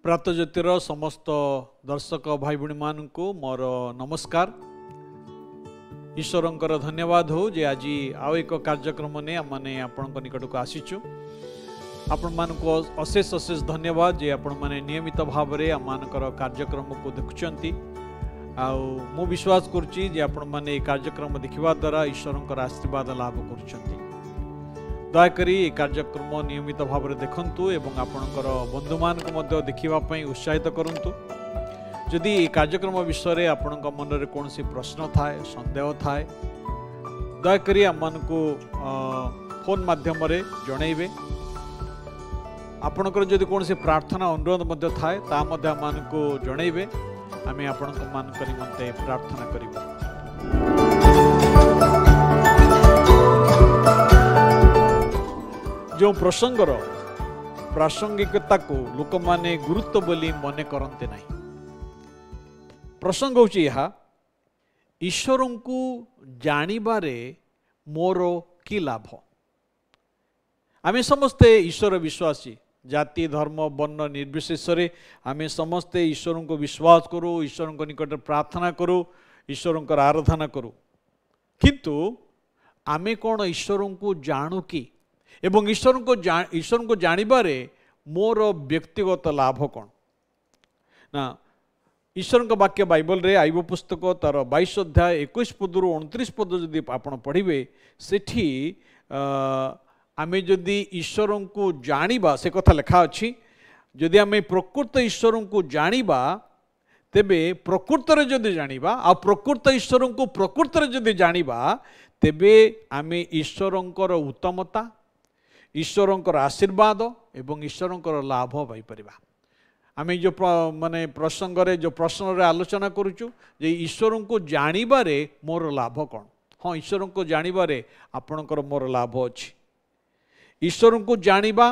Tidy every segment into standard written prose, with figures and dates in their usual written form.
प्रातज्योतिर समस्त दर्शक भाई भणी मान को मोर नमस्कार। ईश्वरंकर धन्यवाद हो जे आज आउ एक कार्यक्रम ने आमने आपण निकट को आसीचु। आपण मान को अशेष अशेष धन्यवाद जे आपण माने नियमित भाव में आमर कार्यक्रम को देखुंट। मु विश्वास करुच्ची जे आपण माने कार्यक्रम देखिबा द्वारा ईश्वरंकर आशीर्वाद लाभ करुछंती। दयाकरी ये कार्यक्रम नियमित भाव में देखंतु एवं आपणकर बंधु मान को देखिबा पई उत्साहित करंतु। जदि ये कार्यक्रम विषय में आपण मन में कौन प्रश्न थाए संदेह थाए दयाकरी आम को फोन माध्यम जनइबे। आपणकर जदि कौन प्रार्थना अनुरोध थाए ता आम को जनइबे। आम आपण मान निमंते प्रार्थना करिबा। जो प्रसंगर प्रासंगिकता को लोक माने गुरुत्व बोली मने करते नहीं। प्रसंग होची यहा ईश्वर को जानिबारे मोर की लाभ। आमे समस्ते ईश्वर विश्वासी जाति धर्म वर्ण निर्विशेष आमे समस्ते ईश्वर को विश्वास करूँ, ईश्वर को निकट प्रार्थना करूँ, ईश्वर को आराधना करूँ। किंतु आमे कौन ईश्वर को जानू कि एवं ईश्वर को जानिबारे मोर व्यक्तिगत लाभ कौन ना। ईश्वर का वाक्य बाइबल रे आईब पुस्तक तार 22 अध्याय 21 पदरु 29 पद जदि आपण पढ़िबे सेठी आमे जदि ईश्वर को जानिबा से कथा लिखा अछि। जदि आमे प्रकृत ईश्वर को जानिबा तेबे प्रकृत रे जदि जानिबा आ प्रकृत ईश्वर को प्रकृत रे जदि जानिबा तेबे आमे ईश्वरंकर उत्तमता ईश्वरंकर आशीर्वाद एवं ईश्वरंकर लाभ पाई परिबा। आमे जो माने प्रसंग रे जो प्रश्न रे आलोचना करूचु जे ईश्वर को जानिबारे मोर लाभ कौन। हाँ, ईश्वर को जानिबारे आपणकर मोर लाभ अछि। ईश्वर को जानिबा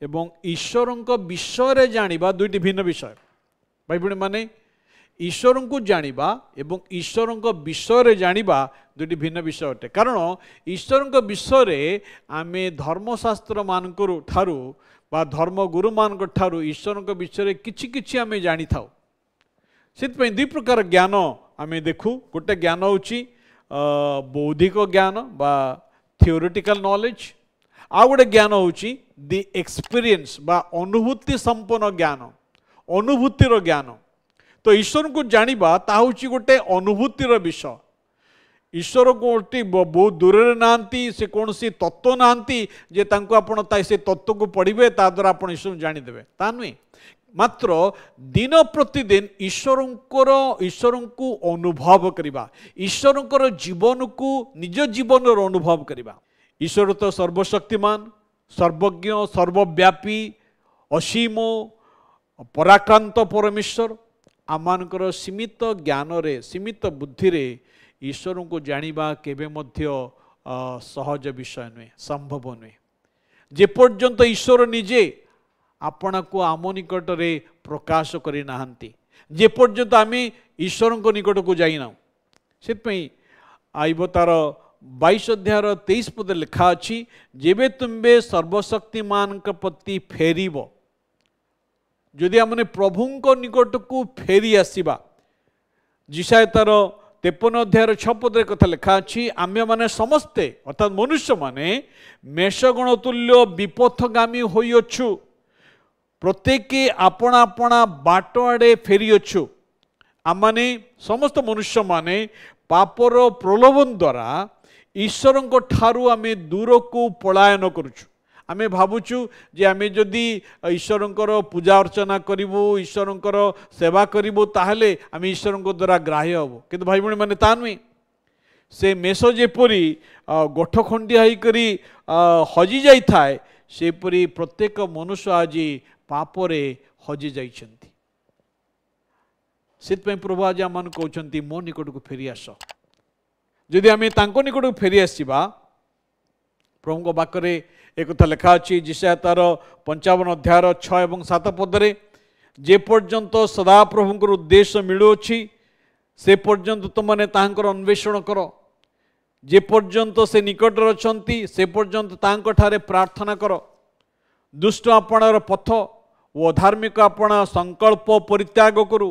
एवं ईश्वर विषय रे जानिबा दुईटी भिन्न विषय। भाई भणी माने ईश्वर को जानिबा एवं ईश्वर विषय रे जानिबा दुईटी भिन्न विषय अटे। कारण ईश्वर विषय रे आमे धर्मशास्त्र मान ठारू बा धर्म गुरु मान ठारू ईश्वर विषय रे किछि किछि आमे जानि थाउ। सेतपई दुई प्रकार ज्ञान आमे देखू। गोटे ज्ञान होची बौद्धिक ज्ञान बा थियोरिटिकल नॉलेज। आ गोटे ज्ञान होची दी एक्सपीरियंस बा अनुभूति संपन्न ज्ञान, अनुभूतिर ज्ञान। तो ईश्वर को जानिबा ता होची गोटे अनुभूतिर विषय। ईश्वर गोटे बहुत दूर नांती से कौन सी तत्व नांती जे तांको आपण से तत्व को पढ़िबे ता द्वारा आपण ईश्वर जानिदेबे ता नुहे। मात्र दिन प्रतिदिन ईश्वर को अनुभव करिबा, ईश्वर जीवन को निज जीवन अनुभव करिबा। ईश्वर तो सर्वशक्तिमान, सर्वज्ञ, सर्वव्यापी, असीम, पराक्रांत परमेश्वर। आमानकर सीमित ज्ञान रे सीमित बुद्धि रे ईश्वर को जानिबा केबे मध्य सहज विषय नुहे, संभव नुहे। जे पर्यंत ईश्वर निजे आपण को आम निकट रे प्रकाश करि नाहंती, जे पर्यंत आमे ईश्वर को निकट को जाइना। सेतपई आइब तार 22 अध्याय 23 पद लिखा अछि, जेबे तुमबे सर्वशक्तिमान के प्रति फेरिबो। जदि आमने प्रभुंक निकट को फेरी आसीबा। जिसाय तार 53 अध्याय 6 पद कथा लिखा अछि, आमे माने समस्ते अर्थात मनुष्य माने मेषगण तुल्य विपथगामी होइअछु, प्रत्येक आपण आपण बाट आड़े फेरिअछु। आमाने समस्त मनुष्य माने पापर प्रलोभन द्वारा ईश्वर ठारू आमे दूर को पलायन करुछु। आमे भावुचु जे आमे जदि ईश्वर पूजा अर्चना करिबु, ईश्वर सेवा करिबु ताहले आमे ईश्वर द्वारा ग्राह्य हबो। किंतु भाई भणी माने ता नुहे। से मेष जेपरी गोठ खंडिया होइकरी हजि जाई थाए सेपरी प्रत्येक मनुष्य आज पापरे हजि जाइछन्ति। सेतपई प्रभु आज आमान कहउछन्ति मो निकट को फेरी आस। जदि आमे तांको निकट को फेरी आसीबा प्रभु को बाकरे एक कथा लिखा अछि। जिसे तार 55 अध्याय 6 एवं 7 पदरे, जे पर्यंत सदा प्रभुंकर उद्देश्य मिलुअछि से पर्यंत तुमने तांकर अन्वेषण कर। जे पर्यंत से निकट अछंती से पर्यंत तांको ठारे प्रार्थना कर। दुष्ट आपणार पथ ଓ ଅଧାର୍ମିକ ଆପଣ ସଂକଳ୍ପ ପରିତ୍ୟାଗ କରୁ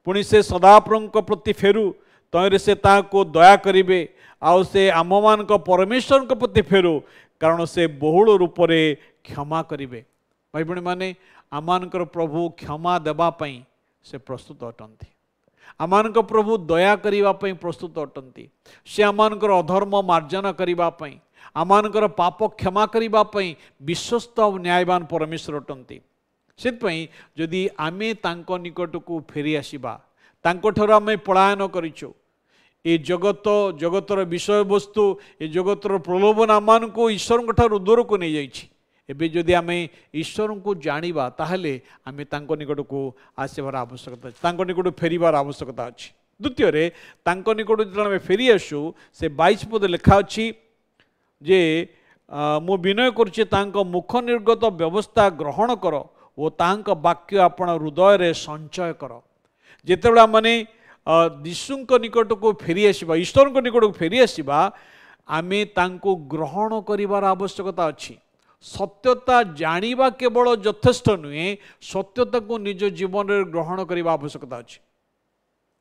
ପୁଣି ସେ ସଦାପ୍ରଭୁଙ୍କ ପ୍ରତି ଫେରୁ ତହିଁରେ ସେ ତାହାକୁ ଦୟା କରିବେ ଆଉ ସେ ଆମମାନଙ୍କ ପରମେଶ୍ୱରଙ୍କ ପ୍ରତି ଫେରୁ କାରଣ ସେ ବହୁଳ ରୂପରେ କ୍ଷମା କରିବେ। ଭାଇ ଭଉଣୀମାନେ ଆମମାନଙ୍କର ପ୍ରଭୁ କ୍ଷମା ଦେବା ପାଇଁ ସେ ପ୍ରସ୍ତୁତ ଅଟନ୍ତି। ଆମମାନଙ୍କ ପ୍ରଭୁ ଦୟା କରିବା ପାଇଁ ପ୍ରସ୍ତୁତ ଅଟନ୍ତି। ସେ ଆମମାନଙ୍କର ଅଧର୍ମ ମାର୍ଜନା କରିବା ପାଇଁ ଆମମାନଙ୍କର ପାପ କ୍ଷମା କରିବା ପାଇଁ ବିଶ୍ୱସ୍ତ ଆଉ ନ୍ୟାୟବାନ ପରମେଶ୍ୱର ଅଟନ୍ତି। ସେଥିପାଇଁ ଯଦି ଆମେ ତାଙ୍କ ନିକଟକୁ ଫେରି ଆସିବା, ତାଙ୍କଠାରୁ ଆମେ ପଳାୟନ କରିଛୁ, ଏ ଜଗତର ବିଷୟବସ୍ତୁ ଏ ଜଗତର ପ୍ରଲୋଭନ ଆମମାନଙ୍କୁ ଈଶ୍ୱରଙ୍କ ଠାରୁ ଦୂରକୁ ନେଇଯାଇଛି। ଏବେ ଯଦି ଆମେ ଈଶ୍ୱରଙ୍କୁ ଜାଣିବା ତାହେଲେ ଆମେ ତାଙ୍କ ନିକଟକୁ ଆସିବାର ଆବଶ୍ୟକତା ଅଛି, ତାଙ୍କ ନିକଟକୁ ଫେରିବାର ଆବଶ୍ୟକତା ଅଛି। ଦ୍ୱିତୀୟରେ ତାଙ୍କ ନିକଟକୁ ଯେତେବେଳେ ଆମେ ଫେରି ଆସୁ ସେ 22 ପଦ ଲେଖା ଅଛି ଯେ ମୁଁ ବିନୟ କରୁଛି ତାଙ୍କ ମୁଖ ନିର୍ଗତ ବ୍ୟବସ୍ଥା ଗ୍ରହଣ କର ଓ ତାଙ୍କ ବାକ୍ୟ ଆପଣ ହୃଦୟରେ ସଞ୍ଚୟ କର। ଯେତେବେଳେ ଆମେ ଯୀଶୁଙ୍କ ନିକଟକୁ ଫେରି ଆସିବା, ଈଶ୍ୱରଙ୍କ ନିକଟକୁ ଫେରି ଆସିବା, ଆମେ ତାଙ୍କୁ ଗ୍ରହଣ କରିବାର ଆବଶ୍ୟକତା ଅଛି। ସତ୍ୟତା ଜାଣିବା କେବଳ ଯଥେଷ୍ଟ ନୁହେଁ, ସତ୍ୟତାକୁ ନିଜ ଜୀବନରେ ଗ୍ରହଣ କରିବା ଆବଶ୍ୟକତା ଅଛି।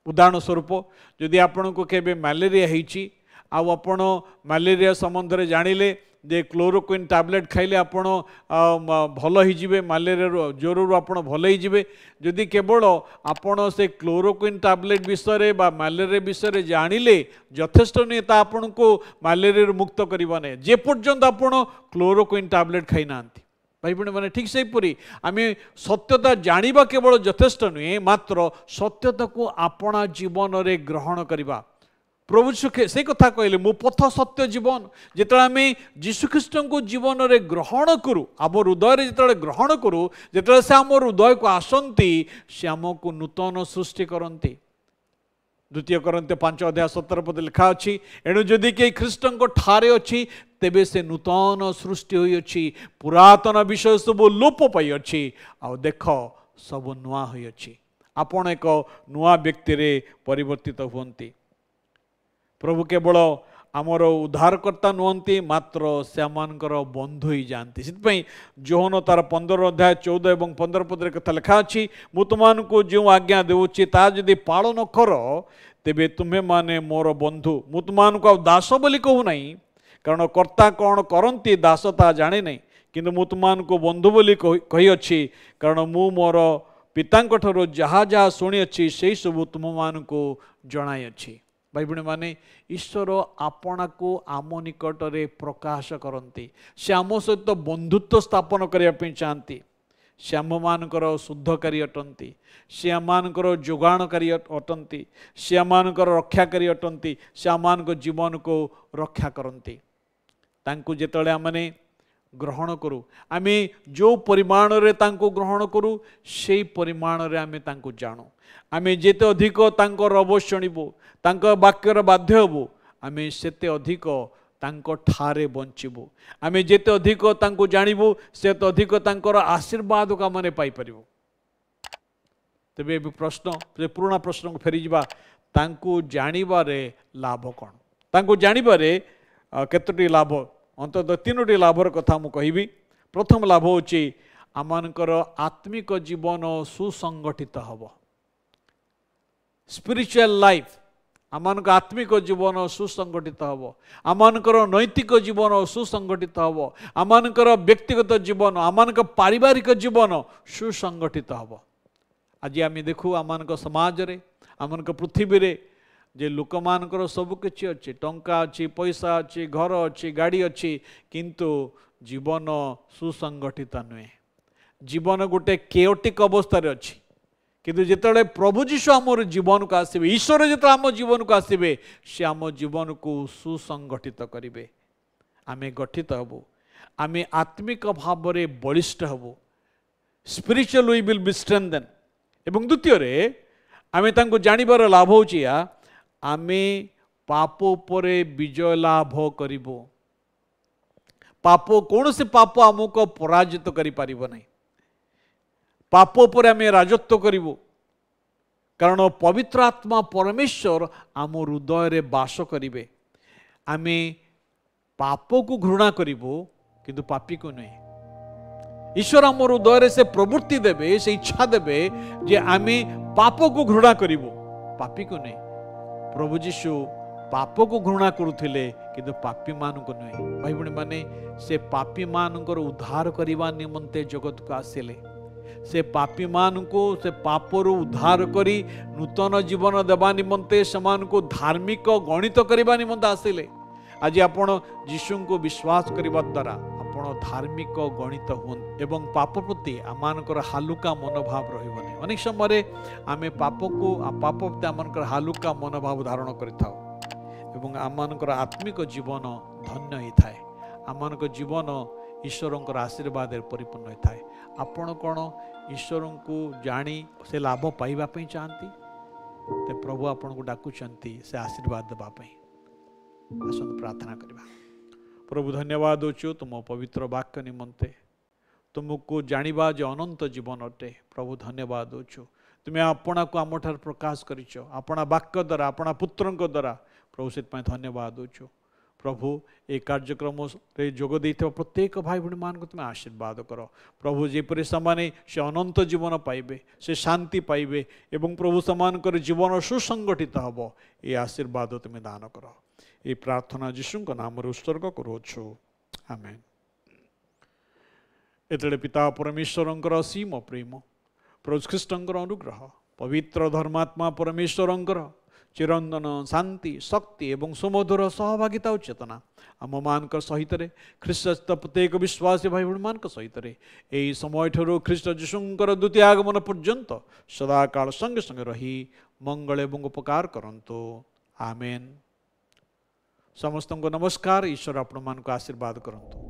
ଉଦାହରଣ ସ୍ୱରୂପ ଯଦି ଆପଣଙ୍କୁ କେବେ ମ୍ୟାଲେରିଆ ହେଇଛି ଆଉ ଆପଣ ମ୍ୟାଲେରିଆ ସମ୍ବନ୍ଧରେ ଜାଣିଲେ ଯେ କ୍ଲୋରୋକୁଇନ୍ ଟ୍ୟାବଲେଟ୍ ଖାଇଲେ ଆପଣ ଭଲ ହେଇଯିବେ, ମ୍ୟାଲେରିଆରୁ ଜ୍ୱରରୁ ଆପଣ ଭଲ ହେଇଯିବେ। ଯଦି କେବଳ ଆପଣ ସେ କ୍ଲୋରୋକୁଇନ୍ ଟ୍ୟାବଲେଟ୍ ବିଷୟରେ ବା ମ୍ୟାଲେରିଆ ବିଷୟରେ ଜାଣିଲେ ଯଥେଷ୍ଟ ନୁହେଁ, ତା ଆପଣଙ୍କୁ ମ୍ୟାଲେରିଆରୁ ମୁକ୍ତ କରିବ ନାହିଁ ଯେ ପର୍ଯ୍ୟନ୍ତ ଆପଣ କ୍ଲୋରୋକୁଇନ୍ ଟ୍ୟାବଲେଟ୍ ଖାଇନାହାନ୍ତି। ଭାଇ ଭଉଣୀମାନେ ଠିକ୍ ସେହିପରି ଆମେ ସତ୍ୟତା ଜାଣିବା କେବଳ ଯଥେଷ୍ଟ ନୁହେଁ, ମାତ୍ର ସତ୍ୟତାକୁ ଆପଣା ଜୀବନରେ ଗ୍ରହଣ କରିବା। ପ୍ରଭୁ ସେ କଥା କହିଲେ ମୁଁ ପଥ ସତ୍ୟ ଜୀବନ। ଯେତେବେଳେ ଆମେ ଯୀଶୁଖ୍ରୀଷ୍ଟଙ୍କୁ ଜୀବନରେ ଗ୍ରହଣ କରୁ, ଆମ ହୃଦୟରେ ଯେତେବେଳେ ଗ୍ରହଣ କରୁ, ଯେତେବେଳେ ସେ ଆମ ହୃଦୟକୁ ଆସନ୍ତି, ସେ ଆମକୁ ନୂତନ ସୃଷ୍ଟି କରନ୍ତି। 2 Corinthians 5:17 ଲେଖା ଅଛି ଏଣୁ ଯଦି କେହି ଖ୍ରୀଷ୍ଟଙ୍କ ଠାରେ ଅଛି ତେବେ ସେ ନୂତନ ସୃଷ୍ଟି ହୋଇଅଛି, ପୁରାତନ ବିଷୟ ସବୁ ଲୋପ ପାଇଅଛି, ଆଉ ଦେଖ ସବୁ ନୂଆ ହୋଇଅଛି। ଆପଣ ଏକ ନୂଆ ବ୍ୟକ୍ତିରେ ପରିବର୍ତ୍ତିତ ହୁଅନ୍ତି। ପ୍ରଭୁ କେବଳ ଆମର ଉଦ୍ଧାରକର୍ତ୍ତା ନୁହନ୍ତି, ମାତ୍ର ସେମାନଙ୍କର ବନ୍ଧୁ ହେଇଯାଆନ୍ତି। ସେଥିପାଇଁ ଯୋହନ ତାର 15:14 ଏବଂ 15 ପଦରେ କଥା ଲେଖା ଅଛି ମୁଁ ତୁମମାନଙ୍କୁ ଯେଉଁ ଆଜ୍ଞା ଦେଉଛି ତାହା ଯଦି ପାଳନ କର ତେବେ ତୁମେମାନେ ମୋର ବନ୍ଧୁ। ମୁଁ ତୁମମାନଙ୍କୁ ଆଉ ଦାସ ବୋଲି କହୁନାହିଁ, କାରଣ କର୍ତ୍ତା କ'ଣ କରନ୍ତି ଦାସ ତାହା ଜାଣେ ନାହିଁ, କିନ୍ତୁ ମୁଁ ତୁମମାନଙ୍କୁ ବନ୍ଧୁ ବୋଲି କହିଅଛି, କାରଣ ମୁଁ ମୋର ପିତାଙ୍କ ଠାରୁ ଯାହା ଯାହା ଶୁଣିଅଛି ସେହି ସବୁ ତୁମମାନଙ୍କୁ ଜଣାଇଅଛି। ଭାଇ ଭଉଣୀମାନେ ଈଶ୍ୱର ଆପଣାକୁ ଆମ ନିକଟରେ ପ୍ରକାଶ କରନ୍ତି। ସେ ଆମ ସହିତ ବନ୍ଧୁତ୍ୱ ସ୍ଥାପନ କରିବା ପାଇଁ ଚାହାନ୍ତି। ସେ ଆମମାନଙ୍କର ଶୁଦ୍ଧକାରୀ ଅଟନ୍ତି, ସେ ଆମମାନଙ୍କର ଯୋଗାଣକାରୀ ଅଟନ୍ତି, ସେ ଆମମାନଙ୍କର ରକ୍ଷାକାରୀ ଅଟନ୍ତି, ସେ ଆମମାନଙ୍କ ଜୀବନକୁ ରକ୍ଷା କରନ୍ତି। ତାଙ୍କୁ ଯେତେବେଳେ ଆମେ ଗ୍ରହଣ କରୁ, ଆମେ ଯେଉଁ ପରିମାଣରେ ତାଙ୍କୁ ଗ୍ରହଣ କରୁ ସେହି ପରିମାଣରେ ଆମେ ତାଙ୍କୁ ଜାଣୁ। ଆମେ ଯେତେ ଅଧିକ ତାଙ୍କ ରବ ଶୁଣିବୁ, ତାଙ୍କ ବାକ୍ୟର ବାଧ୍ୟ ହେବୁ, ଆମେ ସେତେ ଅଧିକ ତାଙ୍କ ଠାରେ ବଞ୍ଚିବୁ। ଆମେ ଯେତେ ଅଧିକ ତାଙ୍କୁ ଜାଣିବୁ ସେତେ ଅଧିକ ତାଙ୍କର ଆଶୀର୍ବାଦକୁ ଆମେ ପାଇପାରିବୁ। ତେବେ ଏବେ ପ୍ରଶ୍ନ, ପୁରୁଣା ପ୍ରଶ୍ନକୁ ଫେରିଯିବା, ତାଙ୍କୁ ଜାଣିବାରେ ଲାଭ କ'ଣ? ତାଙ୍କୁ ଜାଣିବାରେ କେତୋଟି ଲାଭ? ଅନ୍ତତଃ 3ଟି ଲାଭର କଥା ମୁଁ କହିବି। ପ୍ରଥମ ଲାଭ ହେଉଛି ଆମମାନଙ୍କର ଆତ୍ମିକ ଜୀବନ ସୁସଂଗଠିତ ହେବ। ସ୍ପିରିଚୁଆଲ ଲାଇଫ୍, ଆମମାନଙ୍କ ଆତ୍ମିକ ଜୀବନ ସୁସଂଗଠିତ ହେବ, ଆମମାନଙ୍କର ନୈତିକ ଜୀବନ ସୁସଂଗଠିତ ହେବ, ଆମମାନଙ୍କର ବ୍ୟକ୍ତିଗତ ଜୀବନ, ଆମମାନଙ୍କ ପାରିବାରିକ ଜୀବନ ସୁସଂଗଠିତ ହେବ। ଆଜି ଆମେ ଦେଖୁ ଆମମାନଙ୍କ ସମାଜରେ, ଆମମାନଙ୍କ ପୃଥିବୀରେ ଯେ ଲୋକମାନଙ୍କର ସବୁକିଛି ଅଛି, ଟଙ୍କା ଅଛି, ପଇସା ଅଛି, ଘର ଅଛି, ଗାଡ଼ି ଅଛି, କିନ୍ତୁ ଜୀବନ ସୁସଂଗଠିତ ନୁହେଁ। ଜୀବନ ଗୋଟେ କେଓଟିକ୍ ଅବସ୍ଥାରେ ଅଛି। କିନ୍ତୁ ଯେତେବେଳେ ପ୍ରଭୁ ଯୀଶୁ ଆମର ଜୀବନକୁ ଆସିବେ, ଈଶ୍ୱର ଯେତେବେଳେ ଆମ ଜୀବନକୁ ଆସିବେ, ସେ ଆମ ଜୀବନକୁ ସୁସଂଗଠିତ କରିବେ। ଆମେ ଗଠିତ ହେବୁ, ଆମେ ଆତ୍ମିକ ଭାବରେ ବଳିଷ୍ଠ ହେବୁ। Spiritual we will be strengthen. ଏବଂ ଦ୍ୱିତୀୟରେ ଆମେ ତାଙ୍କୁ ଜାଣିବାର ଲାଭ ହେଉଛି ଆମେ ପାପ ଉପରେ ବିଜୟ ଲାଭ କରିବୁ। ପାପ, କୌଣସି ପାପ ଆମକୁ ପରାଜିତ କରିପାରିବ ନାହିଁ। ପାପ ଉପରେ ଆମେ ରାଜତ୍ୱ କରିବୁ, କାରଣ ପବିତ୍ର ଆତ୍ମା ପରମେଶ୍ୱର ଆମ ହୃଦୟରେ ବାସ କରିବେ। ଆମେ ପାପକୁ ଘୃଣା କରିବୁ, କିନ୍ତୁ ପାପୀକୁ ନୁହେଁ। ईश्वर आमर हृदय से प्रवृत्ति देवे से इच्छा देवे जे आमे पाप को घृणा करिवो पापी को नहीं। प्रभु जीशु पाप को घृणा करुथिले किंतु पापी मान को नहीं। भाई भणी माने से पापी मानकर उद्धार करने निमंते जगत को आसिले। से पापी मान को से पापरु उद्धार करी नूतन जीवन देवा निमंते समान को धार्मिक गणित करने निमंते आसिले। आज आपण यीशु को विश्वास करने द्वारा आपण धार्मिक गणित हुन एवं पाप प्रति आमानकर हालुका मनोभाव रहिबनी। अनेक समय आमे पाप प्रति आमानकर हालुका मनोभाव धारण करिथाउ एवं आमानकर आत्मिक जीवन धन्य होता है। आमानकर जीवन ईश्वरंकर आशीर्वाद परिपूर्ण होता है। आपण कौन ईश्वर को जानी से लाभ पाइबा पई चाहती ते प्रभु आपण को डाकुचंती से आशीर्वाद देवाई। आसन प्रार्थना करबा। प्रभु धन्यवाद होचु तुम पवित्र वाक्य निमंते तुमको जानिबा जो अनंत जीवन अटे। प्रभु धन्यवाद होचु तुम्हें आपना को आम ठार प्रकाश करिच आपना वाक्य द्वारा आपना पुत्र द्वारा। प्रभु से धन्यवाद होचु। प्रभु ये कार्यक्रम जोग देथिबा प्रत्येक भाई भणी मान को तुम्हें आशीर्वाद कर। प्रभु जेपरि समाने से अनंत जीवन पाइबे से शांति पाइबे एवं प्रभु समानकर जीवन सुसंगठित हब ये आशीर्वाद तुम्हें दान कर। ये प्रार्थना यीशु नाम उत्सर्ग करुछु आमेन। एतले पिता परमेश्वरंकर असीम प्रेम प्रभु ख्रीष्टंकर अनुग्रह पवित्र धर्मात्मा परमेश्वरंकर चिरंदन शांति शक्ति एवं सुमधुर सहभागिता और चेतना आम मान सहित ख्रीष्ट प्रत्येक विश्वासी भाई भणी मान सहित यही समय ठूँ ख्रीष्ट यीशुंकर द्वितीय आगमन पर्यंत सदाकाल संगे संगे रही मंगल एवं उपकार करंतु आमेन। समस्त को नमस्कार। ईश्वर आपण मान को आशीर्वाद करंतु।